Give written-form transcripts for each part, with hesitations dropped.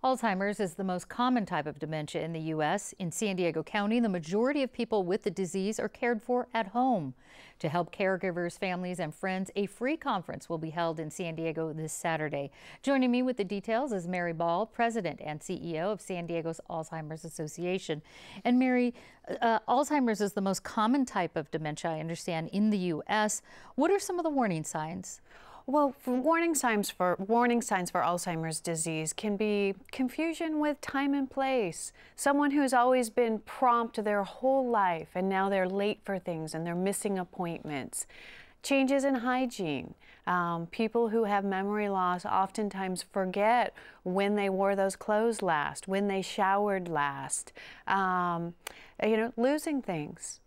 Alzheimer's is the most common type of dementia in the U.S. In San Diego County, the majority of people with the disease are cared for at home. To help caregivers, families, and friends, a free conference will be held in San Diego this Saturday. Joining me with the details is Mary Ball, President and CEO of San Diego's Alzheimer's Association. And Mary, Alzheimer's is the most common type of dementia, I understand, in the U.S. What are some of the warning signs? Well, warning signs for Alzheimer's disease can be confusion with time and place. Someone who's always been prompt their whole life and now they're late for things and they're missing appointments. Changes in hygiene. People who have memory loss oftentimes forget when they wore those clothes last, when they showered last. Losing things.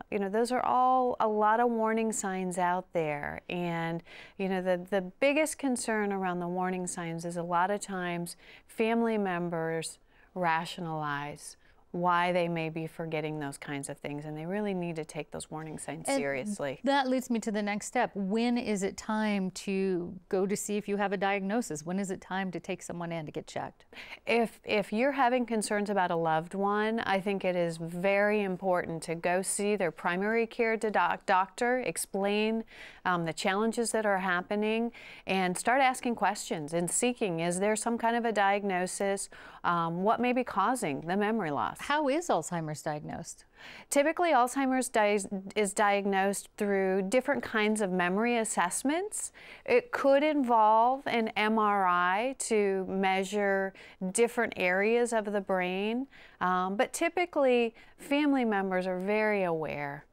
Those are all a lot of warning signs out there. And, the biggest concern around the warning signs is a lot of times family members rationalize why they may be forgetting those kinds of things, and they really need to take those warning signs seriously. That leads me to the next step. When is it time to go to see if you have a diagnosis? When is it time to take someone in to get checked? If you're having concerns about a loved one, I think it is very important to go see their primary care doctor, explain the challenges that are happening, and start asking questions and seeking, is there some kind of a diagnosis? What may be causing the memory loss? How is Alzheimer's diagnosed? Typically, Alzheimer's is diagnosed through different kinds of memory assessments. It could involve an MRI to measure different areas of the brain, but typically family members are very aware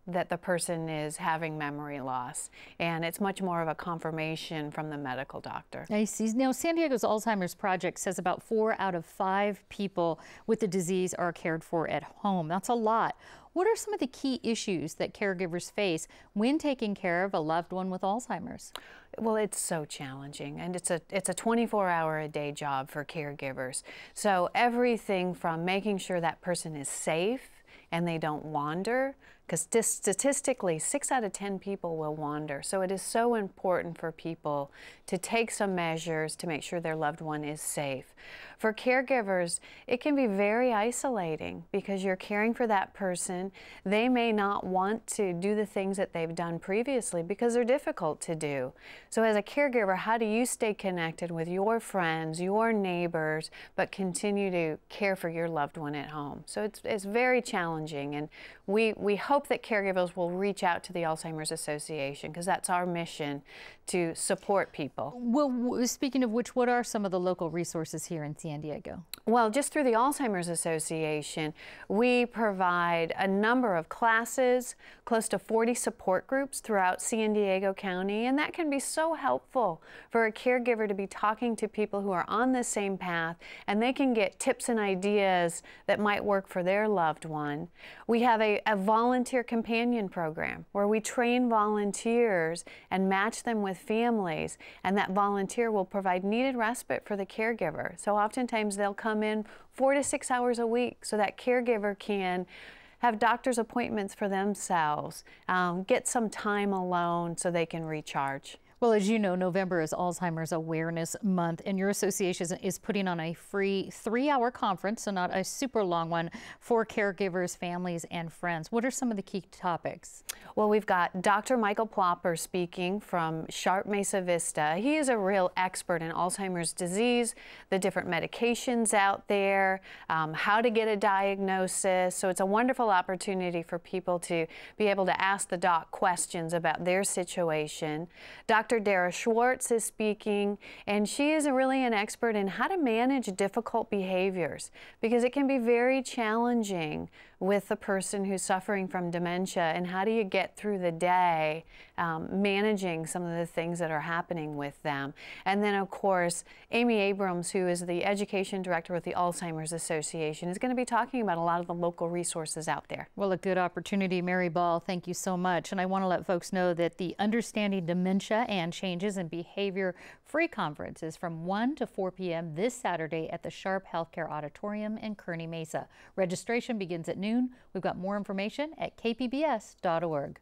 that the person is having memory loss, and it's much more of a confirmation from the medical doctor. I see. Now, San Diego's Alzheimer's Project says about 4 out of 5 people with the disease are cared for at home. That's a lot. What are some of the key issues that caregivers face when taking care of a loved one with Alzheimer's? Well, it's so challenging, and it's a 24-hour-a-day job for caregivers. So everything from making sure that person is safe and they don't wander, because statistically 6 out of 10 people will wander. So it is so important for people to take some measures to make sure their loved one is safe. For caregivers, it can be very isolating because you're caring for that person. They may not want to do the things that they've done previously because they're difficult to do. So as a caregiver, how do you stay connected with your friends, your neighbors, but continue to care for your loved one at home? So it's very challenging, and we hope that caregivers will reach out to the Alzheimer's Association, because that's our mission, to support people. Well, speaking of which, what are some of the local resources here in San Diego? Well, just through the Alzheimer's Association, we provide a number of classes, close to 40 support groups throughout San Diego County, and that can be so helpful for a caregiver to be talking to people who are on the same path, and they can get tips and ideas that might work for their loved one. We have a volunteer companion program where we train volunteers and match them with families, and that volunteer will provide needed respite for the caregiver. So oftentimes they'll come in 4 to 6 hours a week so that caregiver can have doctor's appointments for themselves, get some time alone so they can recharge. Well, as you know, November is Alzheimer's Awareness Month, and your association is putting on a free 3-hour conference, so not a super long one, for caregivers, families, and friends. What are some of the key topics? Well, we've got Dr. Michael Plopper speaking from Sharp Mesa Vista. He is a real expert in Alzheimer's disease, the different medications out there, how to get a diagnosis. So it's a wonderful opportunity for people to be able to ask the doc questions about their situation. Dr. Dara Schwartz is speaking, and she is really an expert in how to manage difficult behaviors, because it can be very challenging with the person who's suffering from dementia, and how do you get through the day managing some of the things that are happening with them. And then, of course, Amy Abrams, who is the Education Director with the Alzheimer's Association, is going to be talking about a lot of the local resources out there. Well, a good opportunity. Mary Ball, thank you so much. And I want to let folks know that the Understanding Dementia and Changes in Behavior free conference is from 1 to 4 p.m. this Saturday at the Sharp Healthcare Auditorium in Kearney Mesa. Registration begins at noon. We've got more information at kpbs.org.